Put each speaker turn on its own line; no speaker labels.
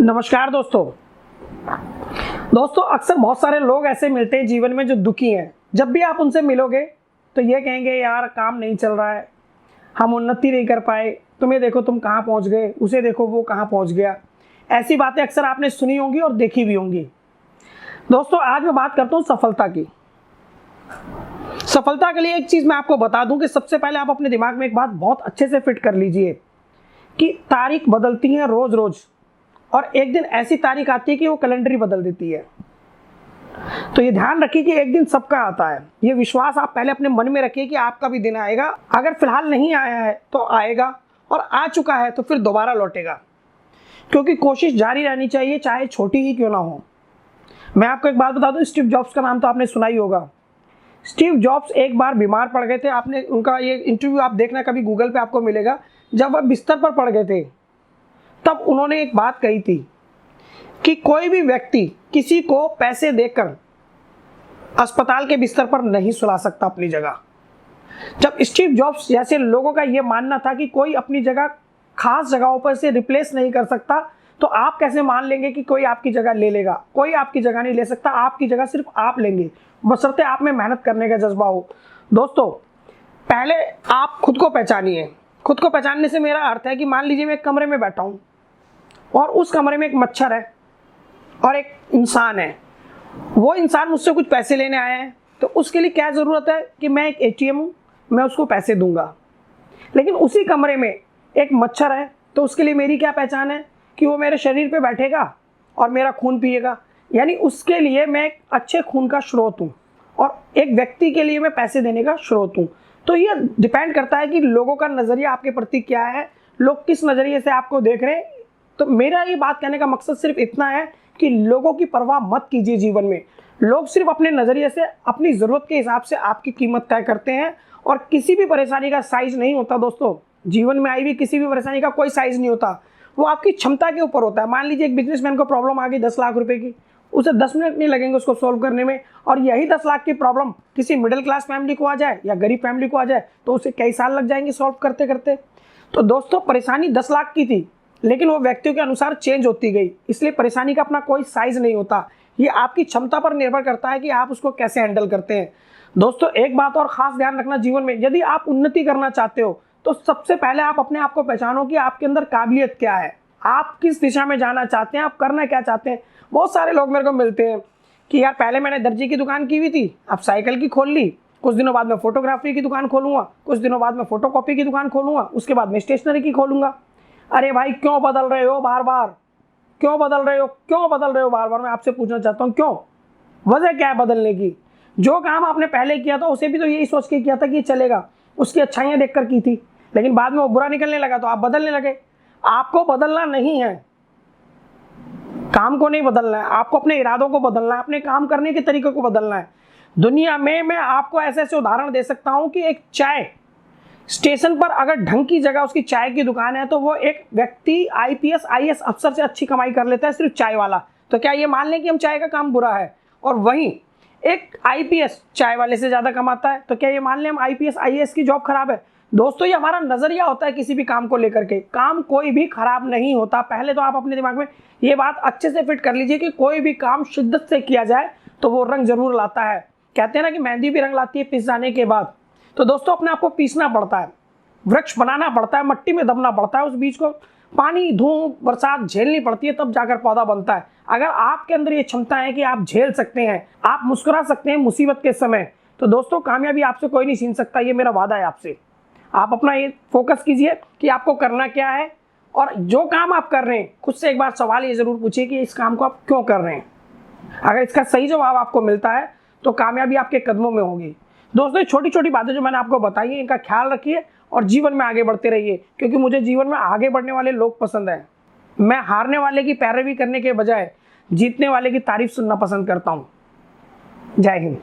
नमस्कार दोस्तों अक्सर बहुत सारे लोग ऐसे मिलते हैं जीवन में जो दुखी हैं। जब भी आप उनसे मिलोगे तो ये कहेंगे यार काम नहीं चल रहा है, हम उन्नति नहीं कर पाए, तुम्हें देखो तुम कहाँ पहुँच गए, उसे देखो वो कहाँ पहुँच गया। ऐसी बातें अक्सर आपने सुनी होंगी और देखी भी होंगी। दोस्तों आज मैं बात करता हूँ सफलता की। सफलता के लिए एक चीज़ मैं आपको बता दूं कि सबसे पहले आप अपने दिमाग में एक बात बहुत अच्छे से फिट कर लीजिए कि तारीख बदलती है रोज रोज, और एक दिन ऐसी तारीख आती है कि वो कैलेंडर ही बदल देती है। तो ये ध्यान रखिए कि एक दिन सबका आता है। ये विश्वास आप पहले अपने मन में रखिए कि आपका भी दिन आएगा। अगर फिलहाल नहीं आया है तो आएगा, और आ चुका है तो फिर दोबारा लौटेगा, क्योंकि कोशिश जारी रहनी चाहिए, चाहे छोटी ही क्यों ना हो। मैं आपको एक बात बता दूं, स्टीव जॉब्स का नाम तो आपने सुना ही होगा। स्टीव जॉब्स एक बार बीमार पड़ गए थे। आपने उनका ये इंटरव्यू आप देखना कभी गूगल पे आपको मिलेगा। जब वह बिस्तर पर पड़ गए थे तब उन्होंने एक बात कही थी कि कोई भी व्यक्ति किसी को पैसे देकर अस्पताल के बिस्तर पर नहीं सुला सकता अपनी जगह। जब स्टीव जॉब्स जैसे लोगों का यह मानना था कि कोई अपनी जगह खास जगहों पर से रिप्लेस नहीं कर सकता, तो आप कैसे मान लेंगे कि कोई आपकी जगह ले लेगा? कोई आपकी जगह नहीं ले सकता, आपकी जगह सिर्फ आप लेंगे, बशर्ते आप में मेहनत करने का जज्बा हो। दोस्तों पहले आप खुद को पहचानिए। खुद को पहचानने से मेरा अर्थ है कि मान लीजिए मैं एक कमरे में बैठा हूँ और उस कमरे में एक मच्छर है और एक इंसान है। वो इंसान मुझसे कुछ पैसे लेने आया है, तो उसके लिए क्या ज़रूरत है कि मैं एक एटीएम हूँ, मैं उसको पैसे दूंगा। लेकिन उसी कमरे में एक मच्छर है, तो उसके लिए मेरी क्या पहचान है कि वो मेरे शरीर पे बैठेगा और मेरा खून पिएगा। यानी उसके लिए मैं एक अच्छे खून का स्रोत हूँ, और एक व्यक्ति के लिए मैं पैसे देने का स्रोत हूँ। तो ये डिपेंड करता है कि लोगों का नज़रिया आपके प्रति क्या है, लोग किस नज़रिए से आपको देख रहे हैं। तो मेरा ये बात कहने का मकसद सिर्फ इतना है कि लोगों की परवाह मत कीजिए जीवन में। लोग सिर्फ अपने नज़रिए से, अपनी ज़रूरत के हिसाब से आपकी कीमत तय करते हैं, और किसी भी परेशानी का साइज़ नहीं होता। दोस्तों जीवन में आई हुई किसी भी परेशानी का कोई साइज़ नहीं होता, वो आपकी क्षमता के ऊपर होता है। मान लीजिए एक बिजनेसमैन को प्रॉब्लम आ गई 10 लाख रुपए की, उसे 10 मिनट नहीं लगेंगे उसको सॉल्व करने में, और यही 10 लाख की प्रॉब्लम किसी मिडिल क्लास फैमिली को आ जाए या गरीब फैमिली को आ जाए तो उसे कई साल लग जाएंगे सॉल्व करते करते। तो दोस्तों परेशानी 10 लाख की थी, लेकिन वो व्यक्तियों के अनुसार चेंज होती गई। इसलिए परेशानी का अपना कोई साइज नहीं होता, ये आपकी क्षमता पर निर्भर करता है कि आप उसको कैसे हैंडल करते हैं। दोस्तों एक बात और खास ध्यान रखना जीवन में, यदि आप उन्नति करना चाहते हो तो सबसे पहले आप अपने आप को पहचानो कि आपके अंदर काबिलियत क्या है, आप किस दिशा में जाना चाहते हैं, आप करना क्या चाहते हैं। बहुत सारे लोग मेरे को मिलते हैं कि यार पहले मैंने दर्जी की दुकान की हुई थी, अब साइकिल की खोल ली, कुछ दिनों बाद मैं फोटोग्राफी की दुकान खोलूंगा, कुछ दिनों बाद मैं फोटोकॉपी की दुकान खोलूंगा, उसके बाद मैं स्टेशनरी की खोलूंगा। अरे भाई क्यों बदल रहे हो बार बार, क्यों बदल रहे हो, क्यों बदल रहे हो बार बार? मैं आपसे पूछना चाहता हूँ क्यों, वजह क्या है बदलने की? जो काम आपने पहले किया था उसे भी तो यही सोच के किया था कि ये चलेगा, उसकी अच्छाइयाँ देखकर की थी, लेकिन बाद में वो बुरा निकलने लगा तो आप बदलने लगे। आपको बदलना नहीं है, काम को नहीं बदलना है, आपको अपने इरादों को बदलना है, अपने काम करने के तरीके को बदलना है। दुनिया में मैं आपको ऐसे ऐसे उदाहरण दे सकता हूं कि एक चाय स्टेशन पर अगर ढंग की जगह उसकी चाय की दुकान है तो वो एक व्यक्ति आईपीएस आईएएस अफसर से अच्छी कमाई कर लेता है सिर्फ चाय वाला। तो क्या ये मान लें कि हम चाय का काम बुरा है? और वहीं एक आईपीएस चाय वाले से ज़्यादा कमाता है, तो क्या ये मान लें हम आईपीएस आईएएस की जॉब खराब है? दोस्तों ये हमारा नज़रिया होता है किसी भी काम को लेकर के। काम कोई भी खराब नहीं होता। पहले तो आप अपने दिमाग में ये बात अच्छे से फिट कर लीजिए कि कोई भी काम शिद्दत से किया जाए तो वो रंग जरूर लाता है। कहते हैं ना कि मेहंदी भी रंग लाती है पिस जाने के बाद। तो दोस्तों अपने आप को पीसना पड़ता है, वृक्ष बनाना पड़ता है, मट्टी में दबना पड़ता है, उस बीज को पानी धूप बरसात झेलनी पड़ती है, तब जाकर पौधा बनता है। अगर आपके अंदर ये क्षमता है कि आप झेल सकते हैं, आप मुस्कुरा सकते हैं मुसीबत के समय, तो दोस्तों कामयाबी आपसे कोई नहीं छीन सकता। ये मेरा वादा है आपसे। आप अपना ये फोकस कीजिए कि आपको करना क्या है, और जो काम आप कर रहे हैं खुद से एक बार सवाल ये जरूर पूछिए कि इस काम को आप क्यों कर रहे हैं। अगर इसका सही जवाब आपको मिलता है तो कामयाबी आपके कदमों में होगी। दोस्तों छोटी छोटी बातें जो मैंने आपको बताई है इनका ख्याल रखिए और जीवन में आगे बढ़ते रहिए, क्योंकि मुझे जीवन में आगे बढ़ने वाले लोग पसंद हैं। मैं हारने वाले की पैरवी करने के बजाय जीतने वाले की तारीफ सुनना पसंद करता हूँ। जय हिंद।